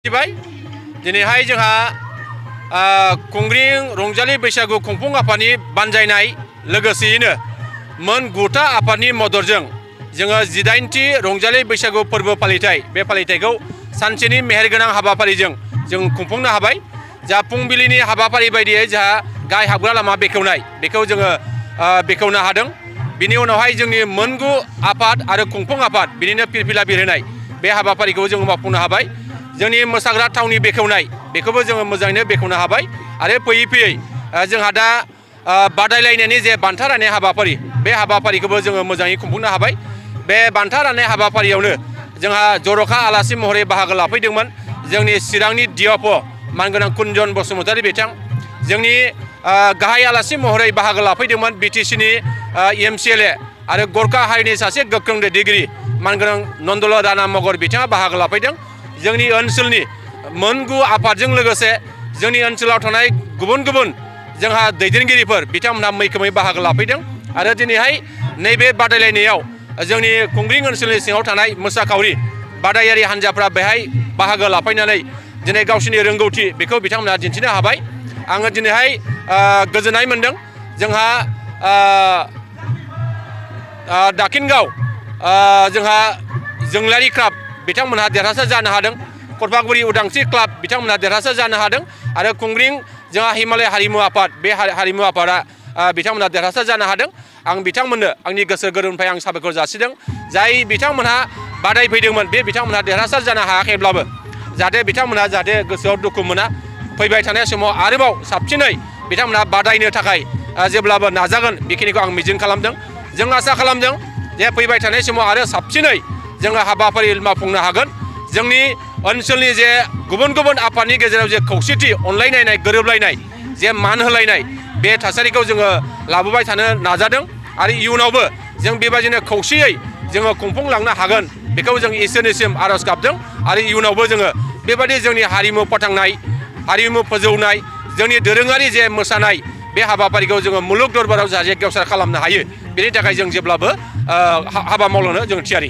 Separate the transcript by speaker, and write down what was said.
Speaker 1: दिनैहाय जोंहा कुंग्रिं रंजालि बैसागु खुंफुं आफादनि बानजायनाय लोगोसेयैनो मोन 9टा आफादनि मददजों जोङो 18थि रंजालि बैसागु फोरबो फालिथाय बे फालिथायखौ सानसेनि मेहेरगोनां हाबाफारिजों जों खुंफुंनो हाबाय। जा फुंबिलिनि हाबाफारि बायदियै जोंहा गाहाय हाबग्रा लामा बेखेवनाय बेखौ जोङो बेखेवनो हादों। बिनि उनावहाय जोंनि मोन 9 आफाद आरो खुंफुं आफाद बिनिनो फिरफिला बिरहोनाय बे हाबाफारिखौ जोङो मावफुंनो हाबाय। जोंनि मोसाग्रा थावनि बेखेवनाय बेखौबो जोङो मोजाङैनो बेखेवनो हाबाय आरो फैयै फैयै जोंहा दा बादायलायनायनि जे बान्था राननाय हाबाफारि बे हाबाफारिखौबो जोङो मोजाङै खुंफुंनो हाबाय। बे बान्था राननाय हाबाफारियावनो जोंहा जर'खा आलासि महरै बाहागो लाफैदोंमोन जोंनि चिरांनि डिएफअ मानगोनां कुन्जन बसुमतारी बिथां, जोंनि गाहाय आलासि महरै बाहागो लाफैदोंमोन बिटिसिनि एमसिएलए आरो गरखा हारिनि सासे गोख्रों दैदेनगिरि मानगोनां नन्दल राणा मगर बिथाङा बाहागो लाफैदों। जोंनि ओनसोलनि मोन 9 आफादजों लोगोसे जोंनि ओनसोलाव थानाय गुबुन गुबुन जोंहा दैदेनगिरिफोर बिथांमोनहा मैखोमै बाहागो लाफैदों आरो दिनैहाय नैबे बादायलायनायाव जोंनि कुंग्रिं ओनसोलनि सिङाव थानाय मोसाखावरि बादायारि हान्जाफ्रा बेहाय बाहागो लाफैनानै दिनै गावसोरनि रोंगौथि बेखौ बिथांमोनहा दिन्थिनो हाबाय। आङो दिनैहाय गोजोननाय मोन्दों। जोंहा दाखिनगाव जोंहा जोंलारि क्लाब बिथांमोनहा देरहासार जानो हादों। करफागुरि उदांस्रि क्लाब बिथांमोनहा देरहासार जानो हादों आरो कुंग्रिं जोंहा हिमालय हारिमु आफाद बे हारिमु आफादा बिथांमोनहा देरहासार जानो हादों। आं बिथांमोननो आंनि गोसो गोरबोनिफ्राय आं साबायखर जासिदों। जाय बिथांमोनहा बादायफैदोंमोन बे बिथांमोनहा देरहासार जानो हायाखैब्लाबो जाहाथे बिथांमोनहा जाहाथे गोसोआव दुखु मोना, फैबाय थानाय समाव आरोबाव साबसिनै बिथांमोनहा बादायनो थाखाय जेब्लाबो नाजागोन बेखिनिखौ आं मिजिं खालामदों। जों आसा खालामदों जे फैबाय थानाय समाव आरो साबसिनै जोङो हाबाफारि मावफुंनो हागोन। जोंनि ओनसोलनि जे गुबुन गुबुन आफादनि गेजेराव जे खौसेथि अनलायनाय गोरोबलायनाय जे मान होलायनाय बे थासारिखौ जोङो लाबोबाय थानो नाजादों आरो इयुनावबो जों बेबायदिनो खौसेयै जोङो खुंफुंलांनो हागोन बेखौ जों इसोरनिसिम आर'ज गाबदों आरो इयुनावबो जोङो बेबायदि जोंनि हारिमु फोथांनाय, हारिमु फोजौनाय, जोंनि दोरोङारि जे मोसानाय बे हाबाफारिखौ जोङो मुलुग दरबाराव जाहाथे गेवसार खालामनो हायो बेनि थाखाय जों जेब्लाबो हाबा मावलांनो जों थियारि।